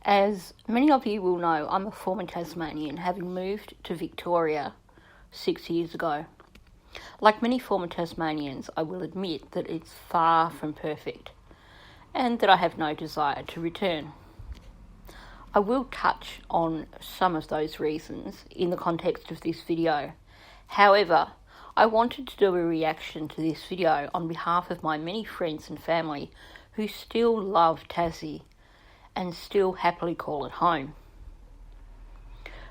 As many of you will know, I'm a former Tasmanian, having moved to Victoria 6 years ago. Like many former Tasmanians, I will admit that it's far from perfect and that I have no desire to return. I will touch on some of those reasons in the context of this video. However, I wanted to do a reaction to this video on behalf of my many friends and family who still love Tassie and still happily call it home.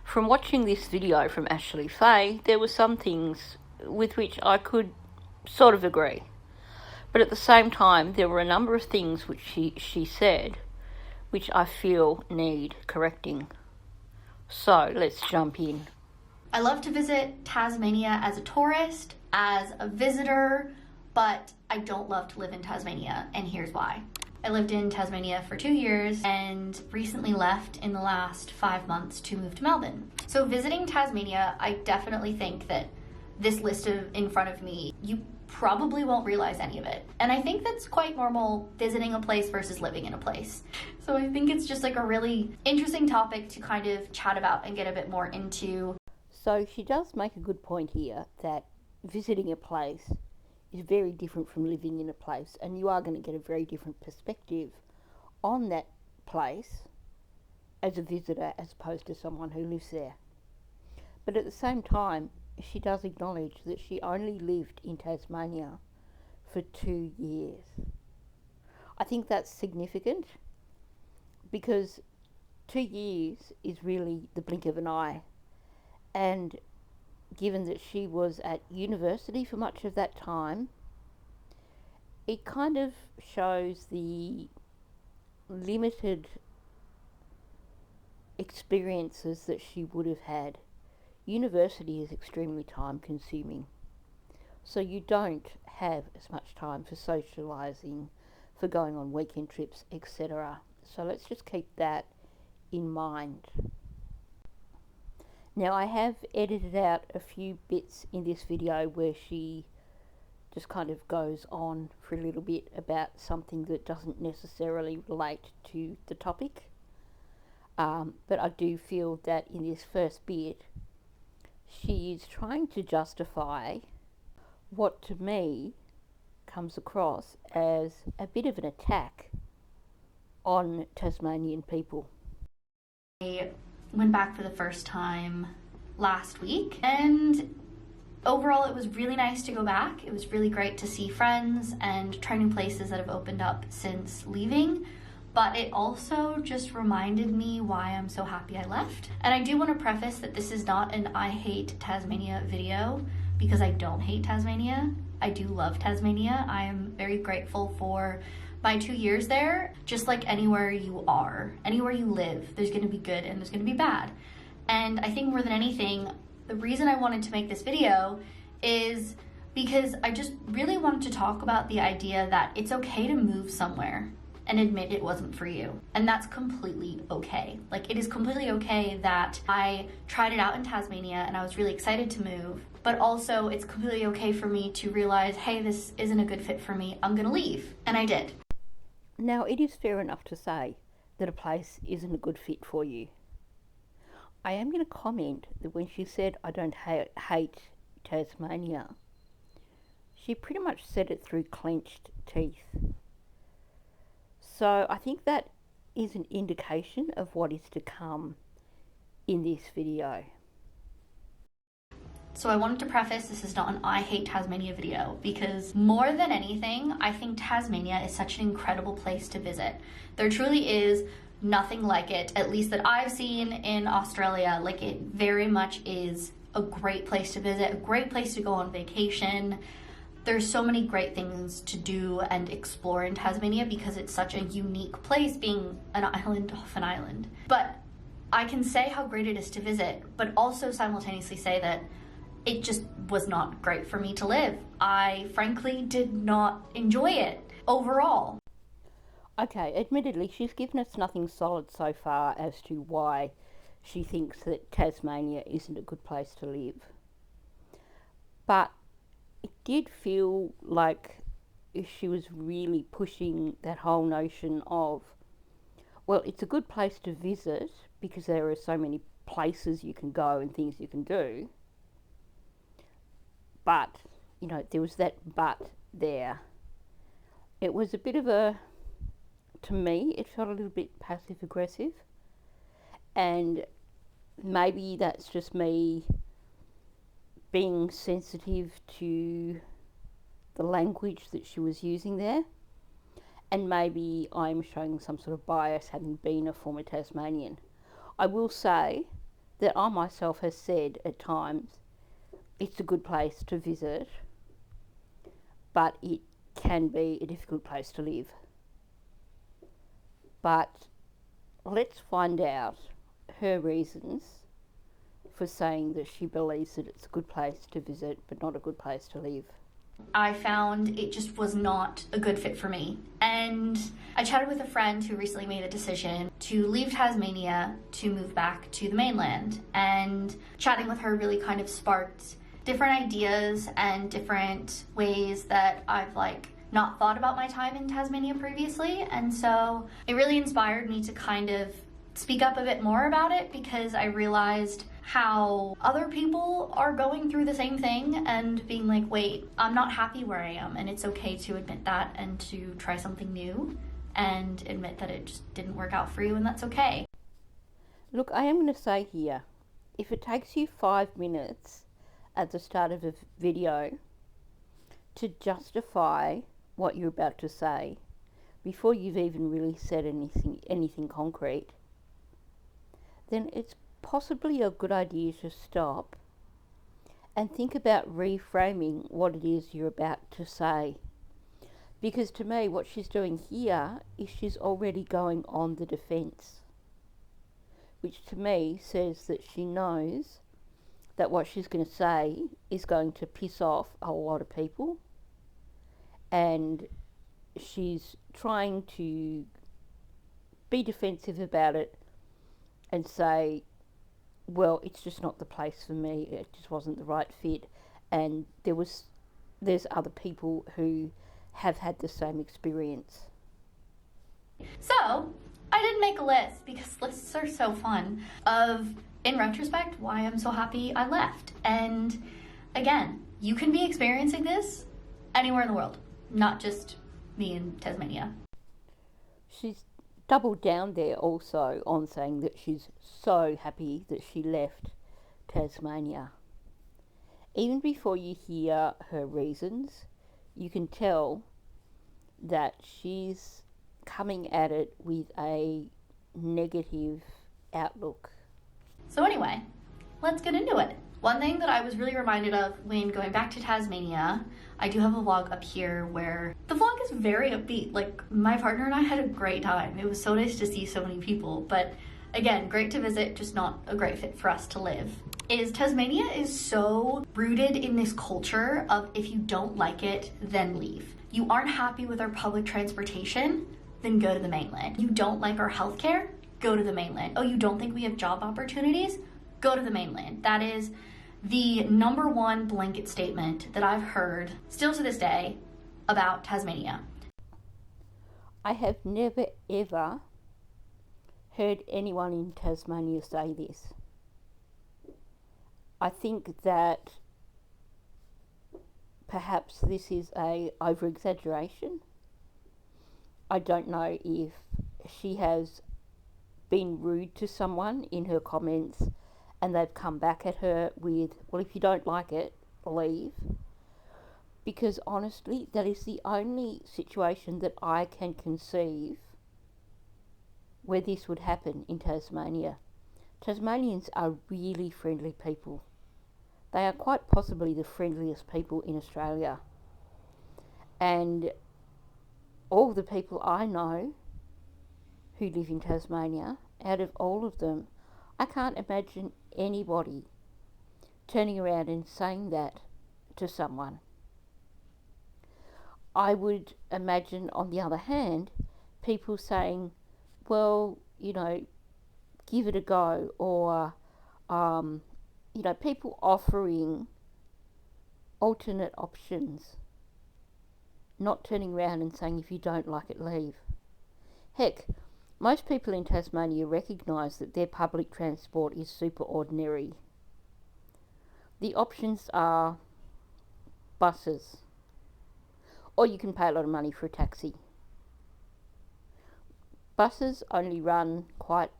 From watching this video from Ashley Faye, there were some things with which I could sort of agree. But at the same time, there were a number of things which she said which I feel need correcting. So let's jump in. I love to visit Tasmania as a tourist, as a visitor, but I don't love to live in Tasmania, and here's why. I lived in Tasmania for 2 years and recently left in the last 5 months to move to Melbourne. So visiting Tasmania, I definitely think that this list in front of me, you probably won't realize any of it. And I think that's quite normal, visiting a place versus living in a place. So I think it's just like a really interesting topic to kind of chat about and get a bit more into. So she does make a good point here that visiting a place is very different from living in a place, and you are going to get a very different perspective on that place as a visitor as opposed to someone who lives there. But at the same time, she does acknowledge that she only lived in Tasmania for 2 years. I think that's significant because 2 years is really the blink of an eye, and given that she was at university for much of that time, it kind of shows the limited experiences that she would have had. University is extremely time consuming, so you don't have as much time for socialising, for going on weekend trips, etc. So let's just keep that in mind. Now, I have edited out a few bits in this video where she just kind of goes on for a little bit about something that doesn't necessarily relate to the topic. But I do feel that in this first bit, she is trying to justify what to me comes across as a bit of an attack on Tasmanian people. I went back for the first time last week, and overall it was really nice to go back. It was really great to see friends and try new places that have opened up since leaving, but it also just reminded me why I'm so happy I left. And I do want to preface that this is not an I hate Tasmania video, because I don't hate Tasmania. I do love Tasmania. I am very grateful for my 2 years there. Just like anywhere you are, anywhere you live, there's going to be good and there's going to be bad. And I think more than anything, the reason I wanted to make this video is because I just really wanted to talk about the idea that it's okay to move somewhere and admit it wasn't for you. And that's completely okay. Like, it is completely okay that I tried it out in Tasmania and I was really excited to move, but also it's completely okay for me to realize, hey, this isn't a good fit for me, I'm gonna leave. And I did. Now, it is fair enough to say that a place isn't a good fit for you. I am going to comment that when she said, I don't hate Tasmania, she pretty much said it through clenched teeth. So I think that is an indication of what is to come in this video. So I wanted to preface, this is not an I hate Tasmania video, because more than anything, I think Tasmania is such an incredible place to visit. There truly is nothing like it, at least that I've seen in Australia. Like, it very much is a great place to visit, a great place to go on vacation. There's so many great things to do and explore in Tasmania because it's such a unique place, being an island off an island. But I can say how great it is to visit, but also simultaneously say that it just was not great for me to live. I frankly did not enjoy it overall. Okay, admittedly, she's given us nothing solid so far as to why she thinks that Tasmania isn't a good place to live. But it did feel like she was really pushing that whole notion of well, it's a good place to visit because there are so many places you can go and things you can do. But, there was that but there. It was a bit of to me, it felt a little bit passive aggressive. And maybe that's just me being sensitive to the language that she was using there. And maybe I'm showing some sort of bias having been a former Tasmanian. I will say that I myself has said at times it's a good place to visit, but it can be a difficult place to live. But let's find out her reasons for saying that she believes that it's a good place to visit but not a good place to live. I found it just was not a good fit for me. And I chatted with a friend who recently made the decision to leave Tasmania to move back to the mainland. And chatting with her really kind of sparked different ideas and different ways that I've not thought about my time in Tasmania previously. And so it really inspired me to kind of speak up a bit more about it, because I realized how other people are going through the same thing and being like, wait, I'm not happy where I am, and it's okay to admit that and to try something new and admit that it just didn't work out for you, and that's okay. Look, I am going to say here, if it takes you 5 minutes at the start of a video to justify what you're about to say before you've even really said anything concrete, then it's possibly a good idea to stop and think about reframing what it is you're about to say. Because to me, what she's doing here is she's already going on the defence, which to me says that she knows that what she's going to say is going to piss off a lot of people, and she's trying to be defensive about it and say, well, it's just not the place for me, it just wasn't the right fit, and there's other people who have had the same experience. So I did make a list, because lists are so fun, of, in retrospect, why I'm so happy I left. And again, you can be experiencing this anywhere in the world, not just me in Tasmania. She's doubled down there also on saying that she's so happy that she left Tasmania. Even before you hear her reasons, you can tell that she's coming at it with a negative outlook. So anyway, let's get into it. One thing that I was really reminded of when going back to Tasmania, I do have a vlog up here where the vlog is very upbeat. My partner and I had a great time. It was so nice to see so many people, but again, great to visit, just not a great fit for us to live. Tasmania is so rooted in this culture of, if you don't like it, then leave. You aren't happy with our public transportation, then go to the mainland. You don't like our healthcare, go to the mainland. Oh, you don't think we have job opportunities? Go to the mainland. That is the number one blanket statement that I've heard, still to this day, about Tasmania. I have never ever heard anyone in Tasmania say this. I think that perhaps this is a over-exaggeration. I don't know if she has been rude to someone in her comments and they've come back at her with, well, if you don't like it, leave. Because honestly, that is the only situation that I can conceive where this would happen in Tasmania. Tasmanians are really friendly people. They are quite possibly the friendliest people in Australia. And all the people I know who live in Tasmania, out of all of them, I can't imagine anybody turning around and saying that to someone. I would imagine, on the other hand, people saying, well, give it a go, or, people offering alternate options, not turning around and saying, if you don't like it, leave. Heck, Most people in Tasmania recognise that their public transport is super ordinary. The options are buses, or you can pay a lot of money for a taxi. Buses only run quite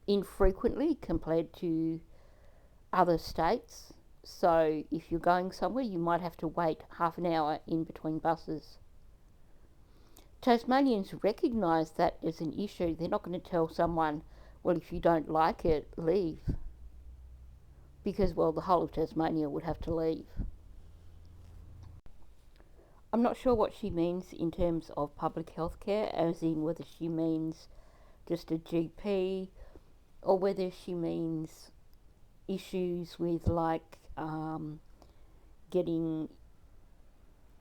infrequently compared to other states, so if you're going somewhere you might have to wait half an hour in between buses. Tasmanians recognise that as an issue. They're not going to tell someone, well, if you don't like it, leave. Because, well, the whole of Tasmania would have to leave. I'm not sure what she means in terms of public health care, as in whether she means just a GP or whether she means issues with like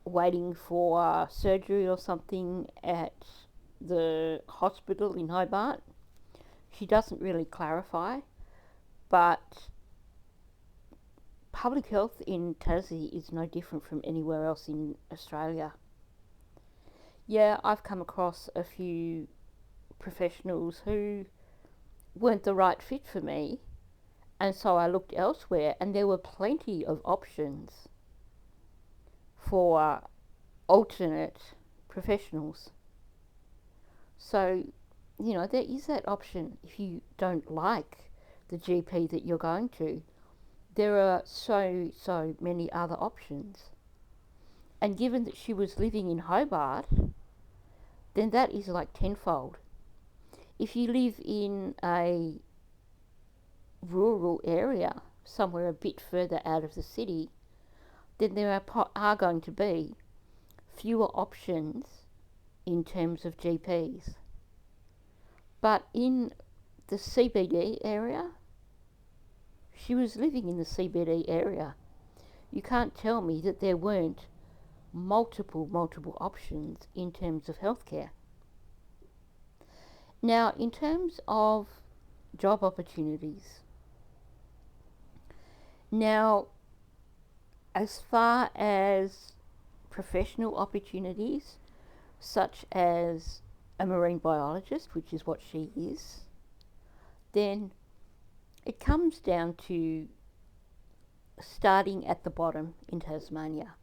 waiting for surgery or something at the hospital in Hobart. She doesn't really clarify, but public health in Tassie is no different from anywhere else in Australia. Yeah, I've come across a few professionals who weren't the right fit for me, and so I looked elsewhere, and there were plenty of options for alternate professionals. So, there is that option if you don't like the GP that you're going to. There are so many other options. And given that she was living in Hobart, then that is like tenfold. If you live in a rural area, somewhere a bit further out of the city, then there are going to be fewer options in terms of GPs. But in the CBD area, she was living in the CBD area. You can't tell me that there weren't multiple options in terms of healthcare. Now, in terms of job opportunities, now, as far as professional opportunities, such as a marine biologist, which is what she is, then it comes down to starting at the bottom in Tasmania.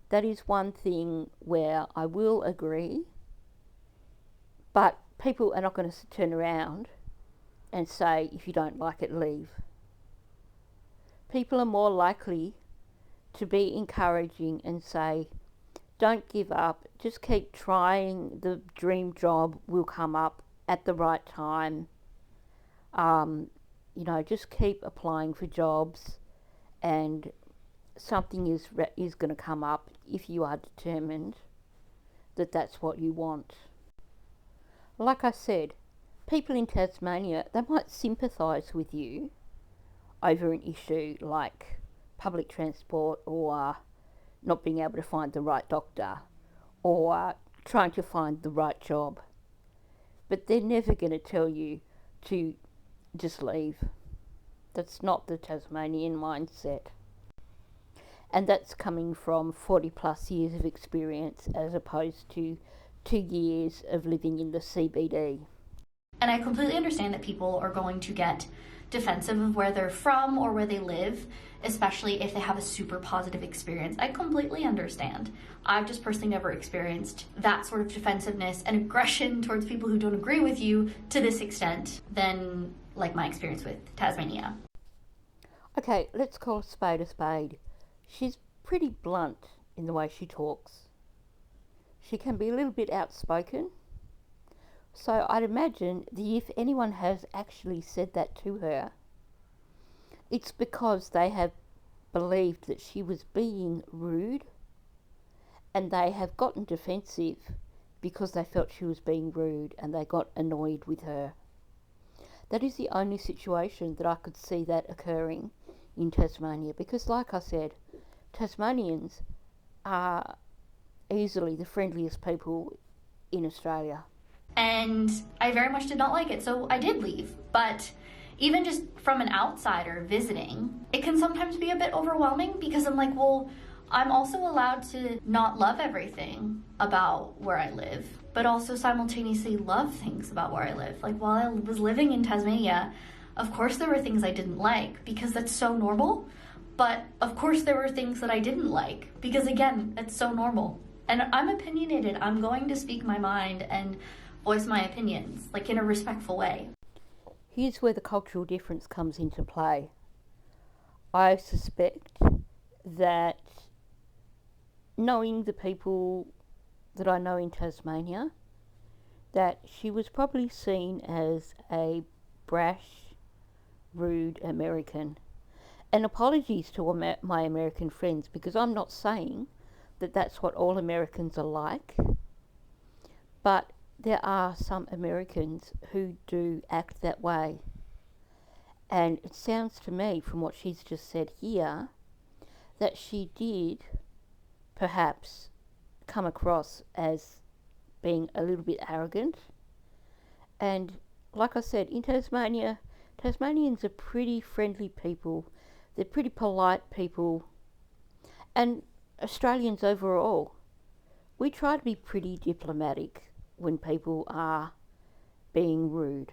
That is one thing where I will agree, but people are not going to turn around and say, if you don't like it, leave. People are more likely to be encouraging and say, don't give up, just keep trying, the dream job will come up at the right time. Just keep applying for jobs, and something is going to come up if you are determined that that's what you want. Like I said, people in Tasmania, they might sympathise with you over an issue like public transport, or not being able to find the right doctor, or trying to find the right job. But they're never going to tell you to just leave. That's not the Tasmanian mindset. And that's coming from 40 plus years of experience as opposed to 2 years of living in the CBD. And I completely understand that people are going to get defensive of where they're from or where they live, especially if they have a super positive experience. I completely understand. I've just personally never experienced that sort of defensiveness and aggression towards people who don't agree with you to this extent than like my experience with Tasmania. Okay, let's call a spade a spade. She's pretty blunt in the way she talks. She can be a little bit outspoken. So I'd imagine that if anyone has actually said that to her, it's because they have believed that she was being rude, and they have gotten defensive because they felt she was being rude and they got annoyed with her. That is the only situation that I could see that occurring in Tasmania, because like I said, Tasmanians are easily the friendliest people in Australia. And I very much did not like it, so I did leave. But even just from an outsider visiting, it can sometimes be a bit overwhelming because I'm like, well, I'm also allowed to not love everything about where I live, but also simultaneously love things about where I live. Like while I was living in Tasmania, of course there were things I didn't like because that's so normal. But of course there were things that I didn't like because again, it's so normal. And I'm opinionated. I'm going to speak my mind and voice my opinions, like in a respectful way. Here's where the cultural difference comes into play. I suspect that knowing the people that I know in Tasmania, that she was probably seen as a brash, rude American. And apologies to my American friends, because I'm not saying that that's what all Americans are like, but there are some Americans who do act that way. And it sounds to me, from what she's just said here, that she did perhaps come across as being a little bit arrogant. And like I said, in Tasmania, Tasmanians are pretty friendly people. They're pretty polite people. And Australians overall, we try to be pretty diplomatic when people are being rude,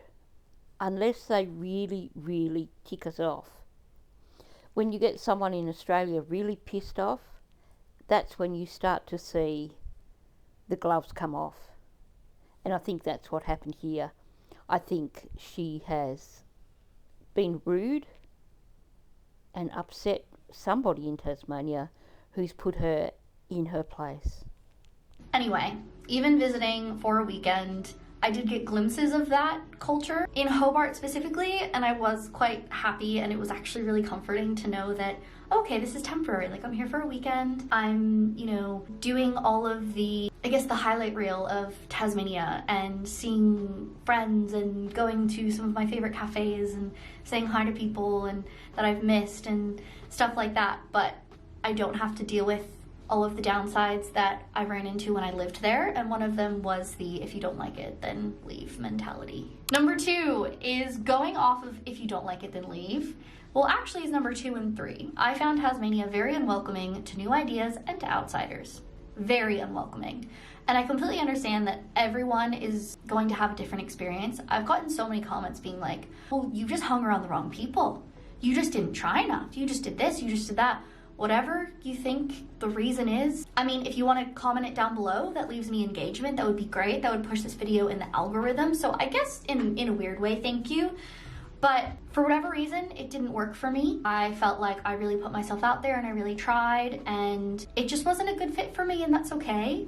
unless they really, really tick us off. When you get someone in Australia really pissed off, that's when you start to see the gloves come off. And I think that's what happened here. I think she has been rude and upset somebody in Tasmania who's put her in her place. Anyway, even visiting for a weekend, I did get glimpses of that culture in Hobart specifically, and I was quite happy, and it was actually really comforting to know that, okay, this is temporary. Like, I'm here for a weekend. I'm, doing all of the highlight reel of Tasmania and seeing friends and going to some of my favorite cafes and saying hi to people and that I've missed and stuff like that. But I don't have to deal with all of the downsides that I ran into when I lived there, and one of them was the if you don't like it, then leave mentality. Number 2 is going off of if you don't like it, then leave. Well, actually, it's number 2 and 3. I found Tasmania very unwelcoming to new ideas and to outsiders. Very unwelcoming. And I completely understand that everyone is going to have a different experience. I've gotten so many comments being like, well, you just hung around the wrong people. You just didn't try enough. You just did this, you just did that. Whatever you think the reason is. I mean, if you want to comment it down below, that leaves me engagement. That would be great. That would push this video in the algorithm. So I guess in a weird way, thank you. But for whatever reason, it didn't work for me. I felt like I really put myself out there and I really tried, and it just wasn't a good fit for me, and that's okay.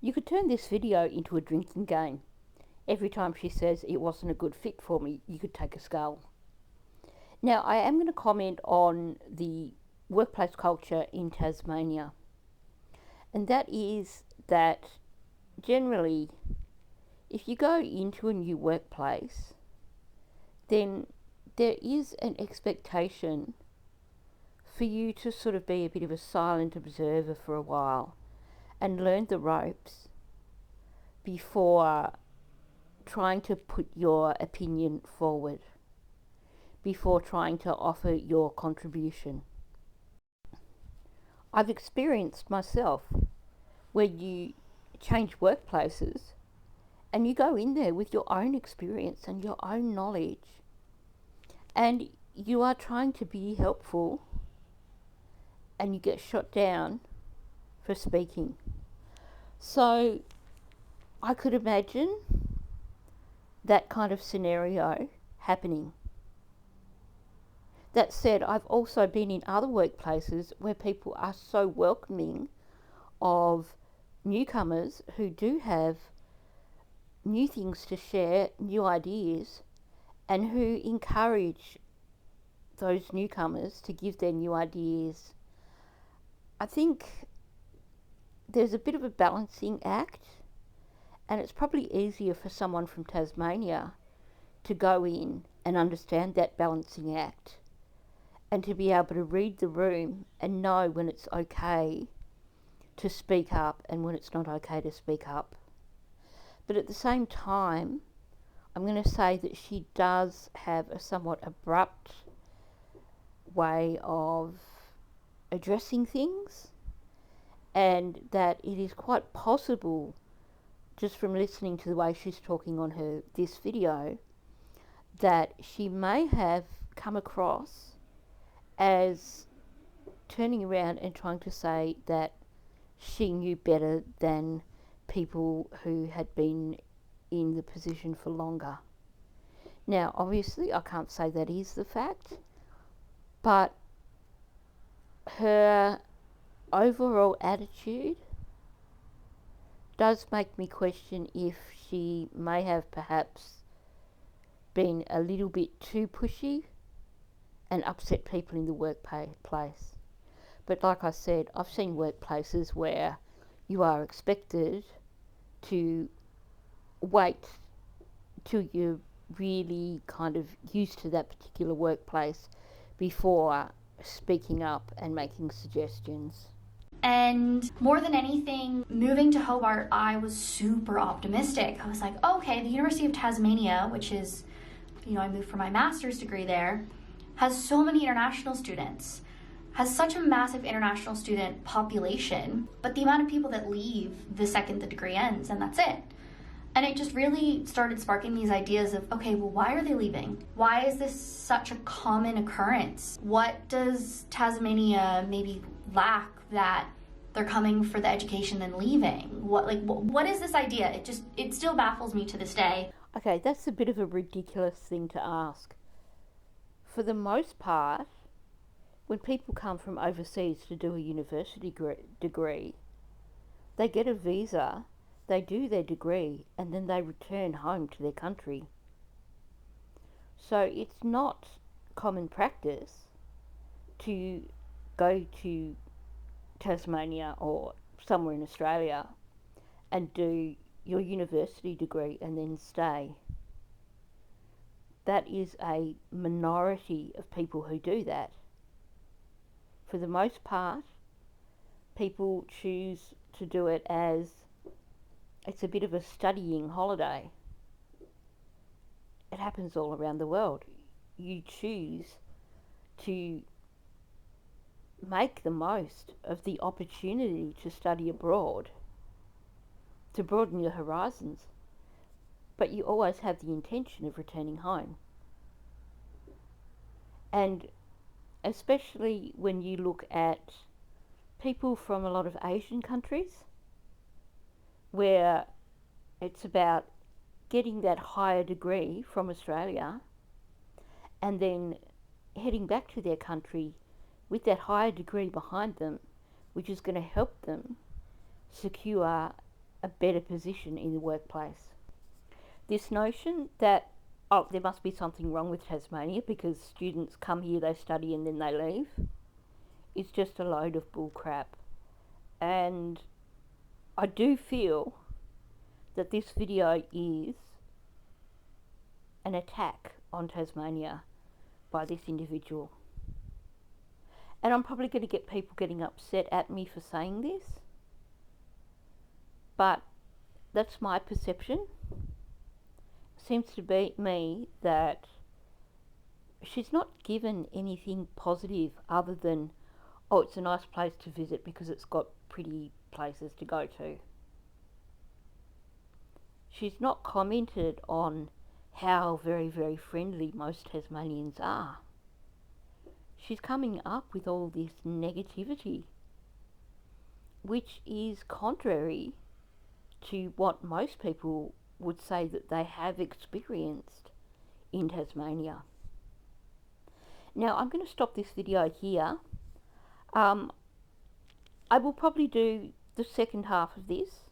You could turn this video into a drinking game. Every time she says it wasn't a good fit for me, you could take a scull. Now, I am going to comment on the workplace culture in Tasmania. And that is that generally, if you go into a new workplace, then there is an expectation for you to sort of be a bit of a silent observer for a while and learn the ropes before trying to put your opinion forward, before trying to offer your contribution. I've experienced myself where you change workplaces and you go in there with your own experience and your own knowledge, and you are trying to be helpful and you get shot down for speaking. So I could imagine that kind of scenario happening. That said, I've also been in other workplaces where people are so welcoming of newcomers who do have new things to share, new ideas, and who encourage those newcomers to give their new ideas. I think there's a bit of a balancing act, and it's probably easier for someone from Tasmania to go in and understand that balancing act, and to be able to read the room and know when it's okay to speak up and when it's not okay to speak up. But at the same time, I'm going to say that she does have a somewhat abrupt way of addressing things, and that it is quite possible, just from listening to the way she's talking on this video, that she may have come across as turning around and trying to say that she knew better than people who had been in the position for longer. Now, obviously, I can't say that is the fact, but her overall attitude does make me question if she may have perhaps been a little bit too pushy and upset people in the workplace. But like I said, I've seen workplaces where you are expected to wait till you're really kind of used to that particular workplace before speaking up and making suggestions. And more than anything, moving to Hobart, I was super optimistic. I was like, okay, the University of Tasmania, which is, I moved for my master's degree there, has so many international students, has such a massive international student population, but the amount of people that leave the second the degree ends, and that's it. And it just really started sparking these ideas of, okay, well, why are they leaving? Why is this such a common occurrence? What does Tasmania maybe lack that they're coming for the education and leaving? What is this idea? It still baffles me to this day. Okay, that's a bit of a ridiculous thing to ask. For the most part, when people come from overseas to do a university degree, they get a visa, they do their degree, and then they return home to their country. So it's not common practice to go to Tasmania or somewhere in Australia and do your university degree and then stay. That is a minority of people who do that. For the most part, people choose to do it as it's a bit of a studying holiday. It happens all around the world. You choose to make the most of the opportunity to study abroad, to broaden your horizons, but you always have the intention of returning home. And especially when you look at people from a lot of Asian countries, where it's about getting that higher degree from Australia and then heading back to their country with that higher degree behind them, which is going to help them secure a better position in the workplace. This notion that, oh, there must be something wrong with Tasmania because students come here, they study and then they leave, is just a load of bull crap. And I do feel that this video is an attack on Tasmania by this individual. And I'm probably going to get people getting upset at me for saying this, but that's my perception. Seems to be me that she's not given anything positive other than, oh, it's a nice place to visit because it's got pretty places to go to. She's not commented on how very, very friendly most Tasmanians are. She's coming up with all this negativity, which is contrary to what most people would say that they have experienced in Tasmania. Now, I'm going to stop this video here. I will probably do the second half of this,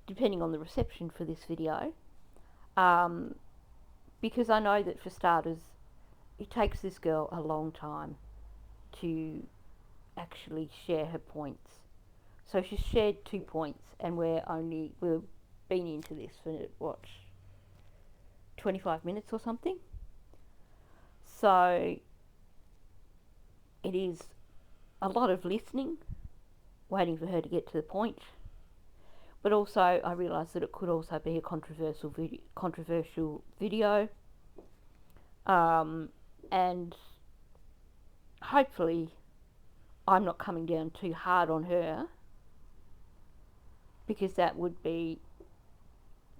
depending on the reception for this video, because I know that for starters, it takes this girl a long time to actually share her points. So she's shared 2 points, and we've been into this for 25 minutes or something. So it is a lot of listening, waiting for her to get to the point. But also, I realise that it could also be a controversial video, and hopefully I'm not coming down too hard on her, because that would be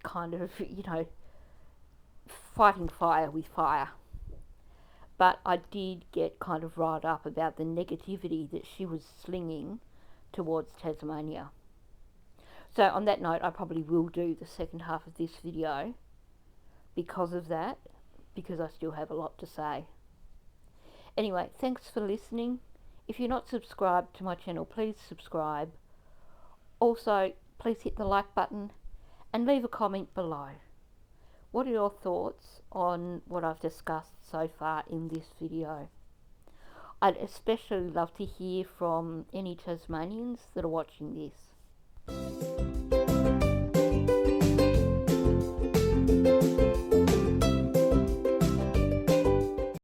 kind of, fighting fire with fire. But I did get kind of riled up about the negativity that she was slinging towards Tasmania. So on that note, I probably will do the second half of this video because of that, because I still have a lot to say. Anyway, thanks for listening. If you're not subscribed to my channel, please subscribe. Also, please hit the like button and leave a comment below. What are your thoughts on what I've discussed so far in this video? I'd especially love to hear from any Tasmanians that are watching this.